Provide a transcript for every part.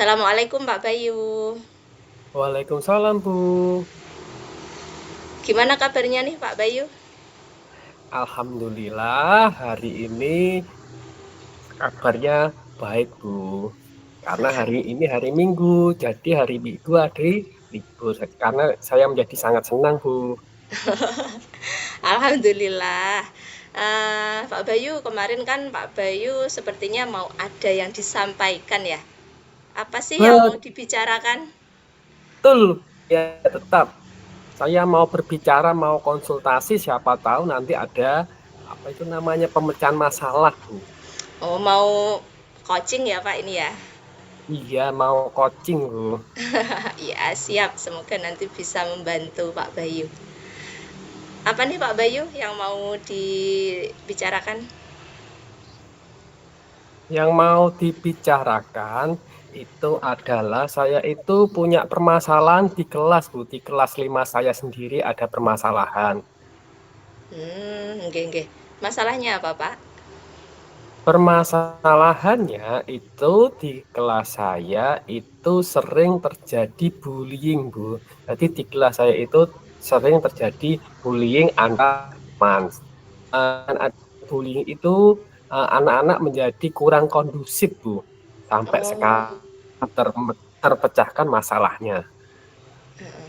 Assalamualaikum Pak Bayu. Waalaikumsalam, Bu. Gimana kabarnya nih Pak Bayu? Alhamdulillah, hari ini kabarnya baik, Bu. Karena hari Alhamdulillah. ini hari Minggu, jadi hari Minggu hari libur. Karena saya menjadi sangat senang, Bu. Alhamdulillah. Pak Bayu, kemarin kan Pak Bayu sepertinya mau ada yang disampaikan ya. Apa sih yang mau dibicarakan? Betul, ya tetap. Saya mau berbicara, mau konsultasi, siapa tahu nanti ada apa itu namanya pemecahan masalah, Bu. Oh, mau coaching ya Pak ini ya? Iya, mau coaching, Bu. Iya, siap. Semoga nanti bisa membantu Pak Bayu. Apa nih Pak Bayu yang mau dibicarakan? Yang mau dibicarakan itu adalah saya itu punya permasalahan di kelas, Bu. Di kelas 5 saya sendiri ada permasalahan. Nggih, nggih. Masalahnya apa Pak? Permasalahannya itu di kelas saya itu sering terjadi bullying, Bu. Jadi di kelas saya itu sering terjadi bullying antar teman. Bullying itu anak-anak menjadi kurang kondusif, Bu. Sampai Oh, sekarang terpecahkan masalahnya. heeh.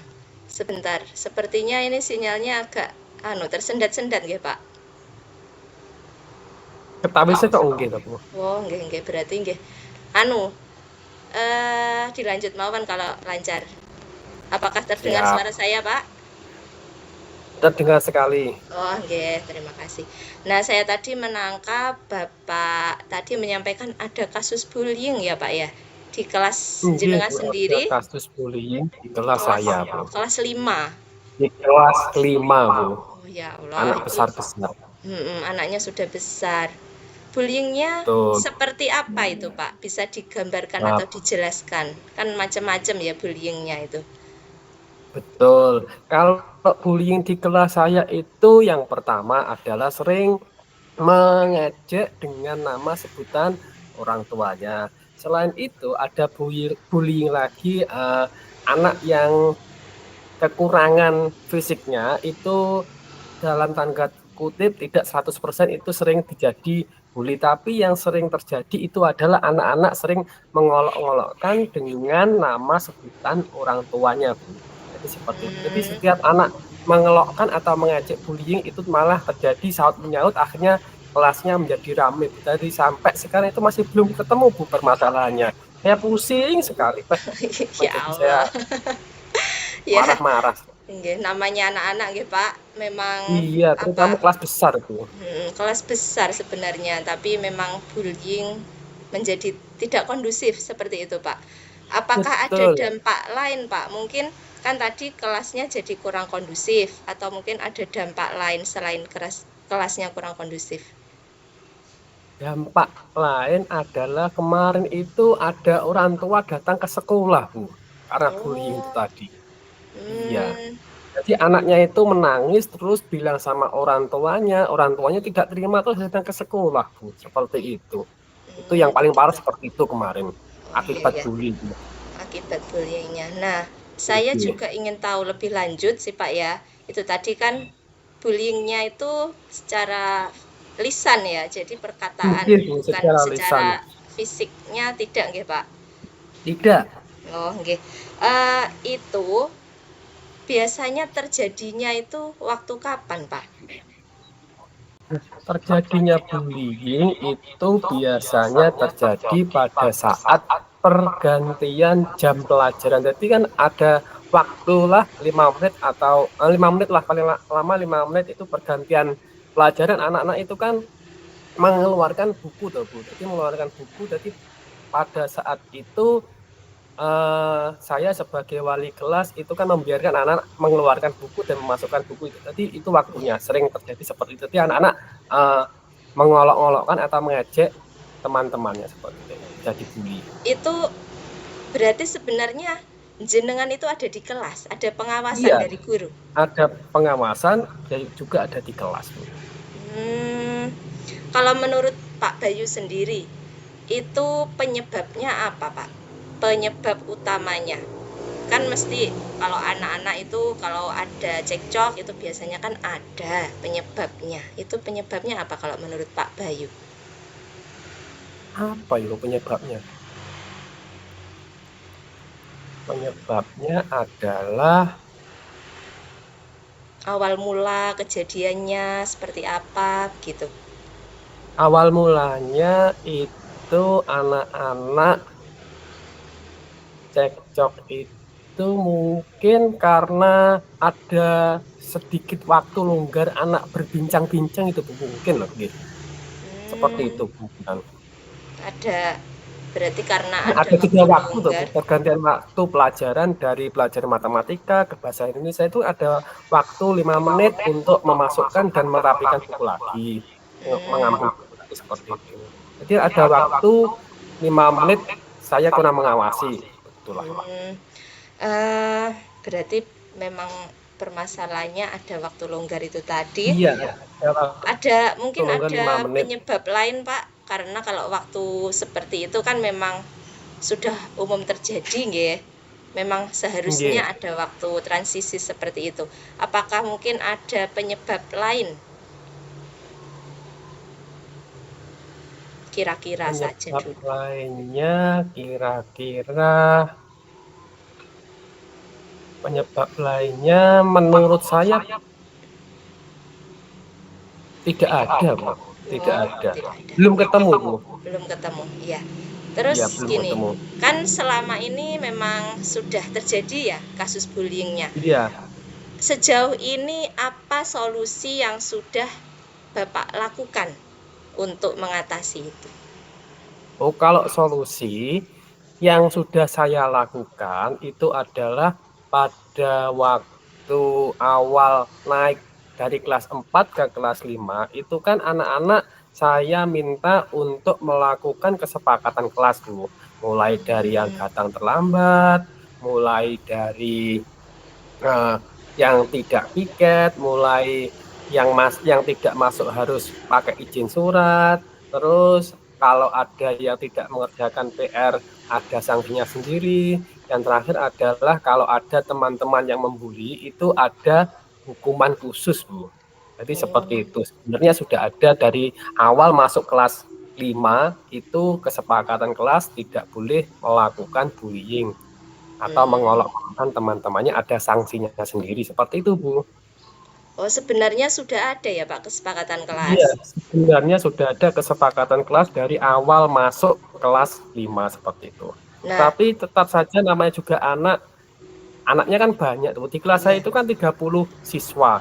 Sebentar, sepertinya ini sinyalnya agak tersendat-sendat nggih, Pak. Ketahui saya kok enggak, Bu. Oh, nggih nggih, berarti nggih dilanjut mawon kalau lancar. Apakah terdengar Siap. suara saya, Pak? Terdengar sekali. Oh, nggih, terima kasih. Nah, saya tadi menangkap Bapak tadi menyampaikan ada kasus bullying ya, Pak ya, di kelas Enggak, jenengan Bu, ada sendiri, kasus bullying di kelas kelas saya, Bu. kelas 5. Di kelas 5, Bu. Oh, ya Allah, Anak itu besar-besar. anaknya sudah besar. Bullyingnya Betul. seperti apa itu, Pak? Bisa digambarkan Nah, atau dijelaskan? Kan macam-macam ya bullyingnya itu. betul. Kalau bullying di kelas saya itu yang pertama adalah sering mengejek dengan nama sebutan orang tuanya. Selain itu ada bullying lagi anak yang kekurangan fisiknya itu dalam tanda kutip tidak 100% itu sering terjadi bully, tapi yang sering terjadi itu adalah anak-anak sering mengolok-olokkan dengan nama sebutan orang tuanya, Bu. Jadi seperti itu. Jadi Hmm, setiap anak mengelokkan atau mengejek bullying itu malah terjadi saut menyaut, akhirnya kelasnya menjadi ramai. Jadi sampai sekarang itu masih belum ketemu, Bu, permasalahannya. Saya pusing sekali, ya menjadi saya Allah. Ya, marah-marah. nggih, namanya anak-anak nggih, Pak. Memang Iya, apa? terutama kelas besar, Bu. Kelas besar sebenarnya, tapi memang bullying menjadi tidak kondusif seperti itu, Pak. Apakah ada Betul. dampak lain, Pak? Mungkin kan tadi kelasnya jadi kurang kondusif atau mungkin ada dampak lain selain kelasnya kurang kondusif. Dampak lain adalah kemarin itu ada orang tua datang ke sekolah, Bu, karena bullying itu Oh, tadi. Iya. hmm, Jadi anaknya itu menangis terus bilang sama orang tuanya tidak terima terus datang ke sekolah, Bu. Seperti itu. Itu yang paling parah gitu. seperti itu kemarin. Oh iya Akibat ya, bullying. akibat bullyingnya. Nah, saya Iya. juga ingin tahu lebih lanjut sih Pak ya. Itu tadi kan bullyingnya itu secara lisan ya, jadi perkataan, Iya, Bu, bukan secara lisan. secara fisiknya tidak nggih Pak? Tidak. Oh nggih. Itu biasanya terjadinya itu waktu kapan Pak? Terjadinya bullying itu biasanya terjadi pada saat pergantian jam pelajaran. Jadi kan ada waktulah 5 menit atau 5 menit lah paling lama 5 menit itu pergantian pelajaran. Anak-anak itu kan mengeluarkan buku tuh, Bu. Jadi mengeluarkan buku. Jadi pada saat itu saya sebagai wali kelas itu kan membiarkan anak-anak mengeluarkan buku dan memasukkan buku itu. Jadi itu waktunya sering terjadi seperti itu. Jadi anak-anak mengolok-olokkan atau mengejek teman-temannya seperti itu. Jadi bully. Itu berarti sebenarnya jenengan itu ada di kelas, ada pengawasan Iya, dari guru. ada pengawasan dan juga ada di kelas, Bu. Hmm, kalau menurut Pak Bayu sendiri, itu penyebabnya apa, Pak? penyebab utamanya? Kan mesti kalau anak-anak itu kalau ada cekcok itu biasanya kan ada penyebabnya. Itu penyebabnya apa kalau menurut Pak Bayu? Apa itu penyebabnya? Penyebabnya adalah Awal mula kejadiannya seperti apa gitu. awal mulanya itu anak-anak cekcok itu mungkin karena ada sedikit waktu longgar anak berbincang-bincang itu Bu. Mungkin loh gitu. Seperti Hmm, itu Bu. ada berarti karena Kan ada ada waktu jeda waktu tuh Bu. longgar. Pergantian waktu pelajaran dari pelajaran matematika ke bahasa Indonesia itu ada waktu 5 menit untuk memasukkan dan merapikan buku lagi, mengambil Hmm, buku lagi seperti itu. Jadi ada waktu 5 menit saya kurang mengawasi, begitulah. hmm. Eh, berarti memang permasalahannya ada waktu longgar itu tadi. Iya, ada waktu Ada mungkin longgar ada 5 menit. penyebab lain, Pak, karena kalau waktu seperti itu kan memang sudah umum terjadi nggih. Memang seharusnya Nggih, ada waktu transisi seperti itu. Apakah mungkin ada penyebab lain? Kira-kira saja penyebab dulu. lainnya kira-kira penyebab lainnya menurut saya tidak ada, Bu. Tidak Oh, ada. tidak ada. Belum ketemu, Bu. Belum ketemu. Iya. Terus Iya, belum gini, ketemu. kan selama ini memang sudah terjadi ya kasus bullyingnya. Iya. Sejauh ini apa solusi yang sudah Bapak lakukan untuk mengatasi itu? Oh, kalau solusi yang sudah saya lakukan itu adalah pada waktu awal naik dari kelas 4 ke kelas 5 itu kan anak-anak saya minta untuk melakukan kesepakatan kelas dulu. Mulai dari yang datang terlambat, mulai dari yang tidak piket, mulai yang tidak masuk harus pakai izin surat, terus kalau ada yang tidak mengerjakan PR ada sanksinya sendiri. Yang terakhir adalah kalau ada teman-teman yang membuli itu ada hukuman khusus, Bu. Jadi seperti Oh, itu. Sebenarnya sudah ada dari awal masuk kelas 5 itu kesepakatan kelas tidak boleh melakukan bullying atau hmm. mengolok-olokkan teman-temannya, ada sanksinya sendiri seperti itu, Bu. Oh, sebenarnya sudah ada ya Pak kesepakatan Iya, kelas. sebenarnya sudah ada kesepakatan kelas dari awal masuk kelas 5 seperti itu. Nah, Tapi tetap saja namanya juga anaknya kan banyak tuh. Di kelas saya iya. itu kan 30 siswa.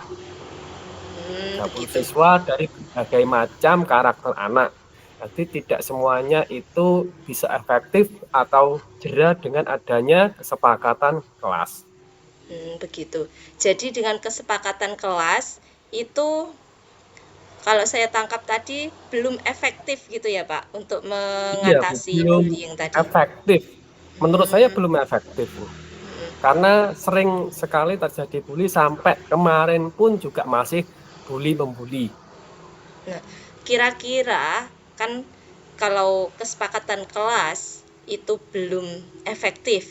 30 Begitu. siswa dari berbagai macam karakter anak. Jadi tidak semuanya itu bisa efektif atau jera dengan adanya kesepakatan kelas. Begitu. Jadi dengan kesepakatan kelas itu kalau saya tangkap tadi belum efektif gitu ya Pak untuk Iya, Bu, mengatasi belum bullying tadi. efektif. Menurut saya Hmm, belum efektif, Bu. hmm. Karena sering sekali terjadi bully sampai kemarin pun juga masih bully membuli. Nah, kira-kira kan kalau kesepakatan kelas itu belum efektif,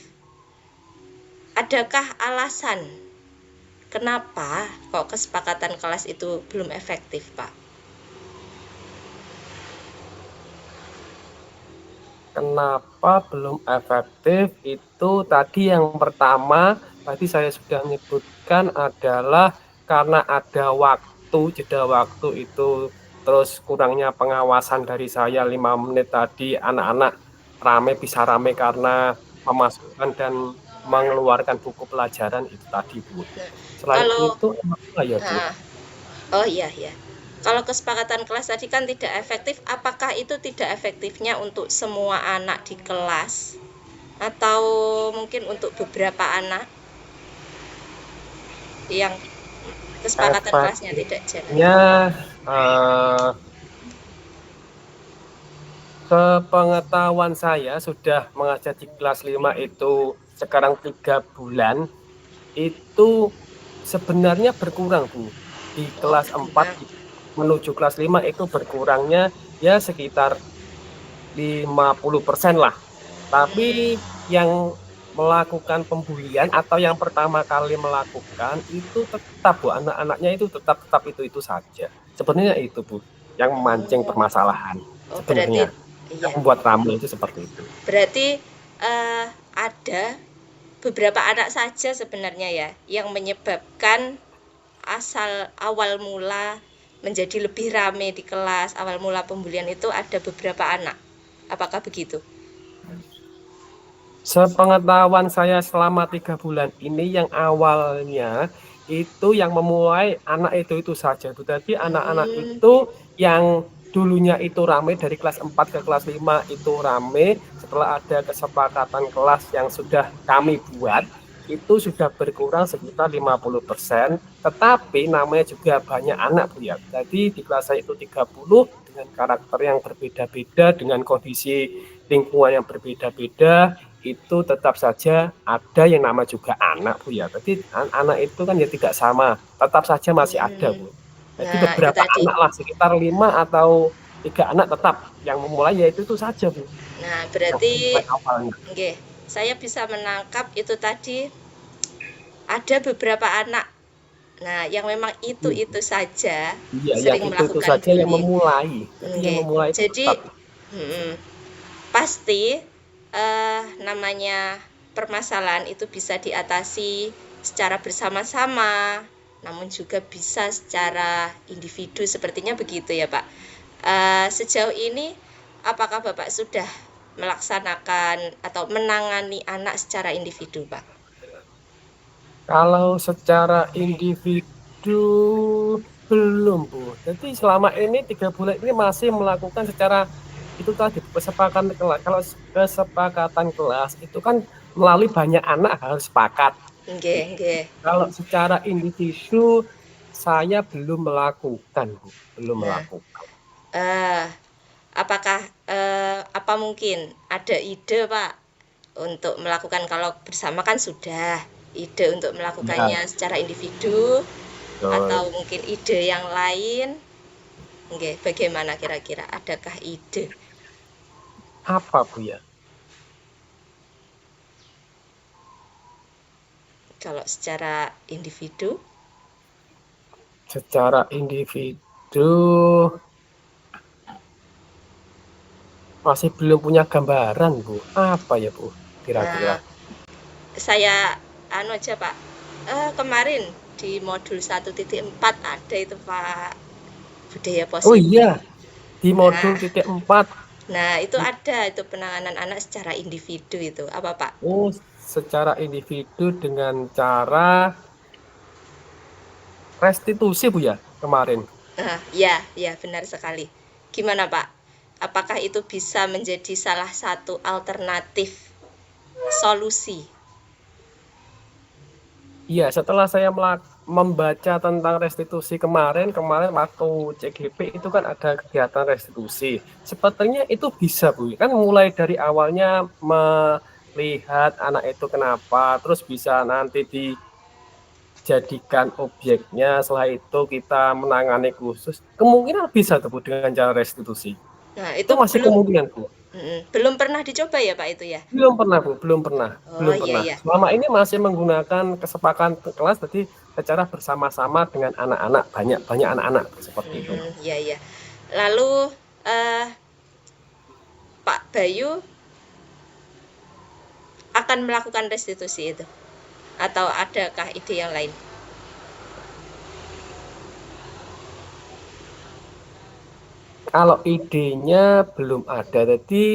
adakah alasan kenapa kok kesepakatan kelas itu belum efektif, Pak? Kenapa belum efektif? Itu tadi yang pertama, tadi saya sudah menyebutkan adalah karena ada waktu, jeda waktu itu, terus kurangnya pengawasan dari saya 5 menit tadi, anak-anak bisa rame karena memasukkan dan mengeluarkan buku pelajaran itu tadi, Bu. Nah, Selain kalau itu, apa ya, Bu? nah, oh iya ya. Kalau kesepakatan kelas tadi kan tidak efektif, apakah itu tidak efektifnya untuk semua anak di kelas atau mungkin untuk beberapa anak yang kesepakatan kelasnya tidak jalan? Efeknya sepengetahuan saya sudah mengajar di kelas 5 itu sekarang 3 bulan, itu sebenarnya berkurang, Bu. Di Oh, kelas 4 berkurang. menuju kelas 5 itu berkurangnya ya sekitar 50% lah. Tapi Hmm, yang melakukan pembulian atau yang pertama kali melakukan itu tetap Bu, anak-anaknya itu tetap itu saja. Sebenarnya itu Bu, yang memancing Oh, permasalahan oh berarti sebenarnya. Yang iya. membuat ramai itu seperti itu. Berarti ada beberapa anak saja sebenarnya ya yang menyebabkan awal mula menjadi lebih ramai di kelas, awal mula pembulian itu ada beberapa anak. Apakah begitu? Sepengetahuan saya selama 3 bulan ini yang awalnya itu yang memulai anak itu saja. Jadi anak-anak Hmm, itu yang dulunya itu ramai dari kelas 4 ke kelas 5 itu ramai, setelah ada kesepakatan kelas yang sudah kami buat, itu sudah berkurang sekitar 50%, tetapi namanya juga banyak anak Bu ya. Jadi di kelas saya itu 30 dengan karakter yang berbeda-beda, dengan kondisi lingkungan yang berbeda-beda, itu tetap saja ada yang nama juga anak Bu ya. Jadi anak itu kan ya tidak sama, tetap saja masih ada Bu. Jadi nah itu beberapa tadi. anak lah sekitar 5 atau 3 anak tetap yang memulai ya itu saja Bu. Nah, Yang berarti memulai awalnya. nggih, saya bisa menangkap itu tadi ada beberapa anak. Nah, yang memang itu saja Iya, yang sering itu melakukan saja yang bullying. memulai. Jadi yang Nggih. memulai itu Jadi tetap. pasti namanya permasalahan itu bisa diatasi secara bersama-sama, namun juga bisa secara individu sepertinya begitu ya Pak. Sejauh ini apakah Bapak sudah melaksanakan atau menangani anak secara individu Pak? Kalau secara individu belum Bu. Jadi selama ini 3 bulan ini masih melakukan secara itu tadi kesepakatan kelas. Kalau kesepakatan kelas itu kan melalui banyak anak harus sepakat. Nggih, nggih. Kalau secara individu saya belum melakukan Bu, belum Nah, melakukan. eh apakah apa mungkin ada ide Pak untuk melakukan, kalau bersama kan sudah, ide untuk Ya, melakukannya secara individu atau betul. mungkin ide yang lain? Nggih, bagaimana kira-kira? Adakah ide? Apa Bu ya? Kalau secara individu? Secara individu masih belum punya gambaran Bu. Apa ya Bu kira-kira? Nah, saya anu aja Pak. Kemarin di modul 1.4 ada itu Pak, budaya Oh positif. iya, di modul Nah, titik 4. nah itu ada itu penanganan anak secara individu itu. Apa Pak? Oh, secara individu dengan cara restitusi Bu ya kemarin. Ya, ya benar sekali. Gimana Pak? Apakah itu bisa menjadi salah satu alternatif solusi? Iya, setelah saya membaca tentang restitusi kemarin waktu CGP itu kan ada kegiatan restitusi. Sepertinya itu bisa Bu. Kan mulai dari awalnya melihat anak itu kenapa, terus bisa nanti dijadikan objeknya, setelah itu kita menangani khusus. Kemungkinan bisa tuh Bu dengan cara restitusi. Nah, Itu itu masih belum kemungkinan Bu. belum pernah dicoba ya Pak itu ya? Belum pernah Bu, belum pernah, Oh belum iya pernah. ya. Selama ini masih menggunakan kesepakatan kelas, jadi secara bersama-sama dengan anak-anak, banyak anak-anak seperti itu. Iya ya. Lalu eh, Pak Bayu akan melakukan restitusi itu atau adakah ide yang lain? Kalau idenya belum ada, jadi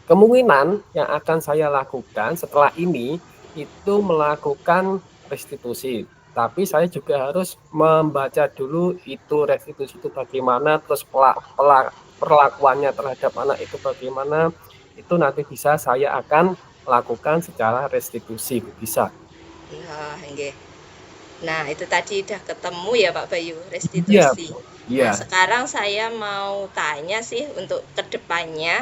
kemungkinan yang akan saya lakukan setelah ini itu melakukan restitusi. Tapi saya juga harus membaca dulu itu restitusi itu bagaimana, terus perlakuannya terhadap anak itu bagaimana, itu nanti bisa saya akan lakukan secara restitusi, bisa. Nah, nggih. Nah, itu tadi udah ketemu ya Pak Bayu, Iya, restitusi. Nah, iya. sekarang saya mau tanya sih untuk kedepannya,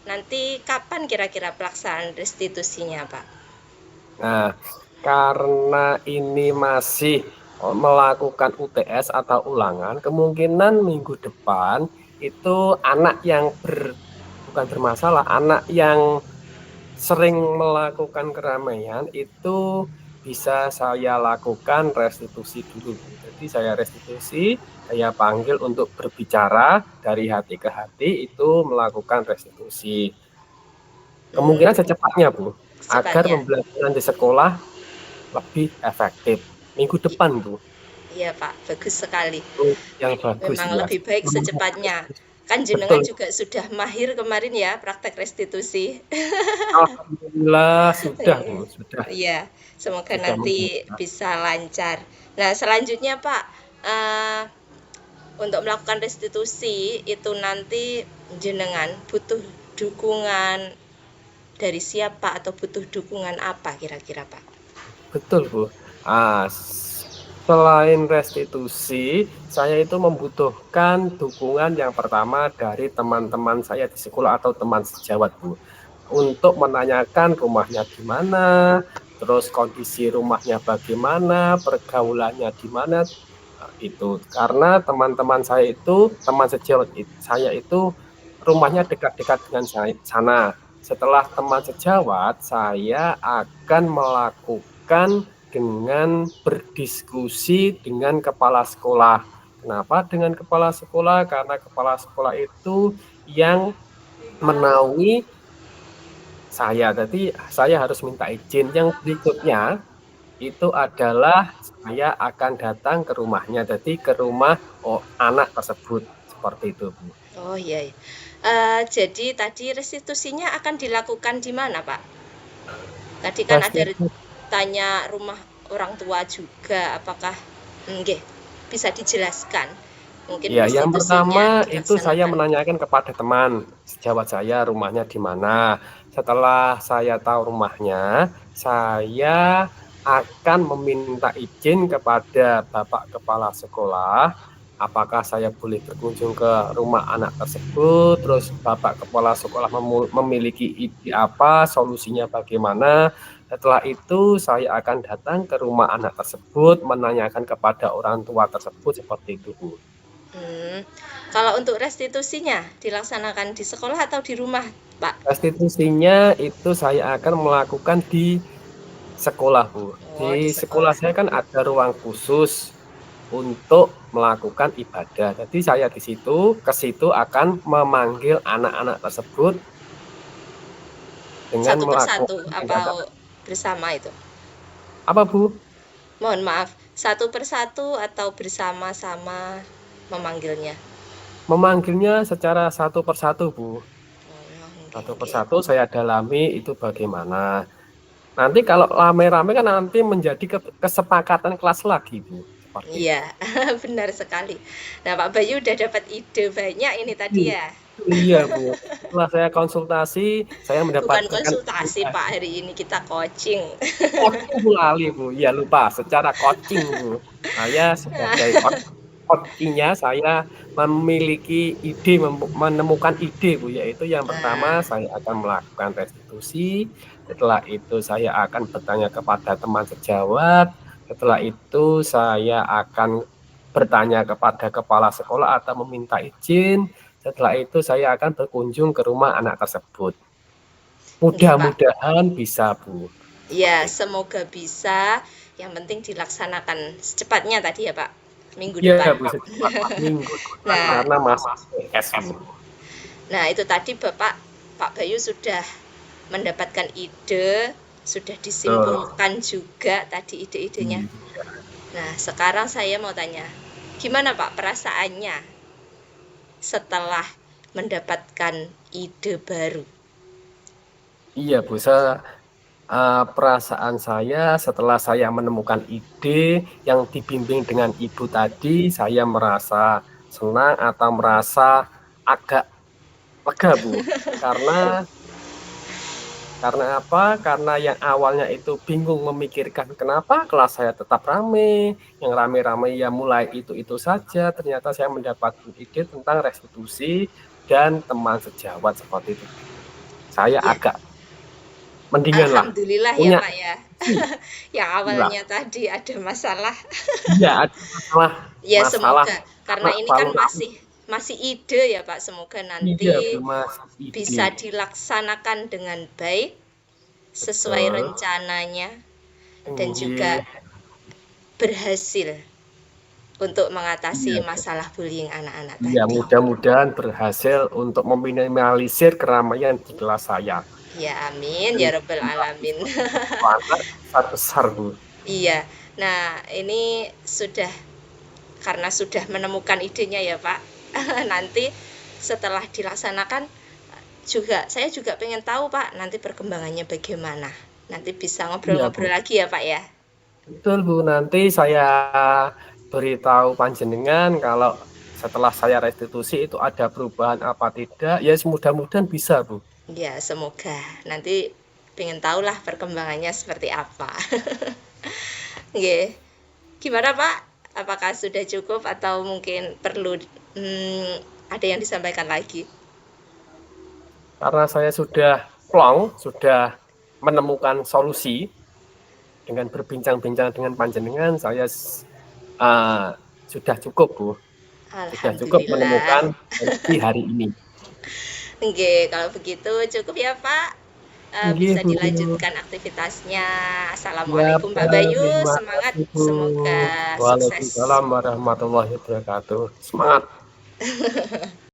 nanti kapan kira-kira pelaksanaan restitusinya Pak? Nah, karena ini masih melakukan UTS atau ulangan, kemungkinan minggu depan itu anak yang bukan bermasalah, anak yang sering melakukan keramaian itu bisa saya lakukan restitusi dulu, Bu. Jadi saya restitusi, saya panggil untuk berbicara dari hati ke hati, itu melakukan restitusi. Kemungkinan secepatnya, Bu, agar Secepatnya. pembelajaran di sekolah lebih efektif. Minggu depan, Bu. Iya Pak, bagus sekali. Itu yang bagus Memang ya. lebih baik secepatnya. Kan jenengan Betul. juga sudah mahir kemarin ya praktek restitusi. Alhamdulillah sudah, Bu, sudah Iya, semoga nanti mendengar. bisa lancar. Nah, selanjutnya Pak, eh, untuk melakukan restitusi itu nanti jenengan butuh dukungan dari siapa atau butuh dukungan apa kira-kira Pak? Betul, Bu. Selain restitusi, saya itu membutuhkan dukungan yang pertama dari teman-teman saya di sekolah atau teman sejawat, Bu. Untuk menanyakan rumahnya di mana, terus kondisi rumahnya bagaimana, pergaulannya di mana, itu. Karena teman-teman saya itu, teman sejawat saya itu rumahnya dekat-dekat dengan sana. Setelah teman sejawat, saya akan melakukan dengan berdiskusi dengan kepala sekolah. Kenapa dengan kepala sekolah? Karena kepala sekolah itu yang menaungi saya. Jadi saya harus minta izin. Yang berikutnya itu adalah saya akan datang ke rumahnya. Jadi ke rumah anak tersebut. Seperti itu, Bu. Oh iya, iya. Jadi tadi restitusinya akan dilakukan di mana Pak? Tadi kan ada tanya rumah orang tua juga, apakah bisa dijelaskan? Mungkin Ya, yang restitusinya pertama itu saya dilaksanakan. menanyakan kepada teman sejawat saya rumahnya di mana. Setelah saya tahu rumahnya, saya akan meminta izin kepada Bapak Kepala Sekolah, apakah saya boleh berkunjung ke rumah anak tersebut, terus Bapak Kepala Sekolah memiliki ide apa, solusinya bagaimana. Setelah itu saya akan datang ke rumah anak tersebut, menanyakan kepada orang tua tersebut, seperti itu, Bu. Kalau untuk restitusinya dilaksanakan di sekolah atau di rumah, Pak? Restitusinya itu saya akan melakukan di sekolah, Bu. Oh, di Di sekolah sekolah. saya kan ada ruang khusus untuk melakukan ibadah. Jadi saya ke situ akan memanggil anak-anak tersebut dengan Satu persatu melakukan tindakan. atau bersama itu? Apa, Bu? Mohon maaf, satu persatu atau bersama-sama memanggilnya? Memanggilnya secara satu persatu, Bu. Satu Oke. persatu saya dalami itu bagaimana. Nanti kalau rame-rame kan nanti menjadi kesepakatan kelas lagi, Bu. Seperti Iya, benar sekali. Nah, Pak Bayu udah dapat ide banyak ini tadi itu. ya. Iya, Bu. Setelah saya konsultasi, saya Bukan mendapatkan konsultasi, Pak. Hari ini kita coaching. coaching, Bu, lali, Bu. Iya, lupa. Secara coaching, Bu. Saya sebagai coaching-nya, saya memiliki ide, menemukan ide, Bu. Yaitu yang pertama, saya akan melakukan restitusi. Setelah itu, saya akan bertanya kepada teman sejawat. Setelah itu, saya akan bertanya kepada kepala sekolah atau meminta izin. Setelah itu saya akan berkunjung ke rumah anak tersebut. Mudah-mudahan bisa, Bu. Ya, semoga bisa. Yang penting dilaksanakan secepatnya tadi ya, Pak. Minggu Iya, depan. Bu, secepat minggu depan Nah, karena masih PS, Bu. nah itu tadi Pak Bayu sudah mendapatkan ide, sudah disimpulkan juga tadi ide-idenya. Nah, sekarang saya mau tanya, gimana Pak perasaannya setelah mendapatkan ide baru? Iya, Bu. Perasaan saya setelah saya menemukan ide yang dibimbing dengan Ibu tadi, saya merasa senang atau merasa agak lega, Bu. Karena apa? Karena yang awalnya itu bingung memikirkan kenapa kelas saya tetap rame, yang rame-rame ya mulai itu saja, ternyata saya mendapat ide tentang restitusi dan teman sejawat seperti itu. Saya agak mendingan lah. Alhamdulillah ya Pak ya. Yang awalnya Iya. tadi ada masalah. Iya, ada masalah. Ya Masalah. semoga, karena ini kan masih ide ya Pak, semoga nanti Iya, Bu, Mas. bisa dilaksanakan dengan baik sesuai betul. rencananya dan juga Nggih, berhasil untuk mengatasi iya. masalah bullying anak-anak Iya, tadi. mudah-mudahan berhasil untuk meminimalisir keramaian di kelas saya. Ya amin Dan ya rabbal alamin. anak besar-besar, Bu. Iya. Nah, ini karena sudah menemukan idenya ya Pak. Nanti setelah dilaksanakan saya juga pengen tahu Pak nanti perkembangannya bagaimana. Nanti bisa Iya, ngobrol-ngobrol Bu. lagi ya Pak ya. Betul, Bu. Nanti saya beritahu panjenengan kalau setelah saya restitusi itu ada perubahan apa tidak. Ya, mudah-mudahan bisa, Bu. Ya semoga nanti pengen tahu lah perkembangannya seperti apa. Oke. Gimana Pak? Apakah sudah cukup atau mungkin perlu ada yang disampaikan lagi? Karena saya sudah plong, sudah menemukan solusi dengan berbincang-bincang dengan panjenengan, saya sudah cukup, Bu. Sudah cukup Alhamdulillah. menemukan solusi hari ini. Oke, kalau begitu cukup ya Pak. Nggih, Bisa Bu. dilanjutkan aktivitasnya. Siap, Assalamualaikum Mbak Bayu, terima semangat, kasih, Bu. semoga sukses. Waalaikumsalam warahmatullahi wabarakatuh. Semangat.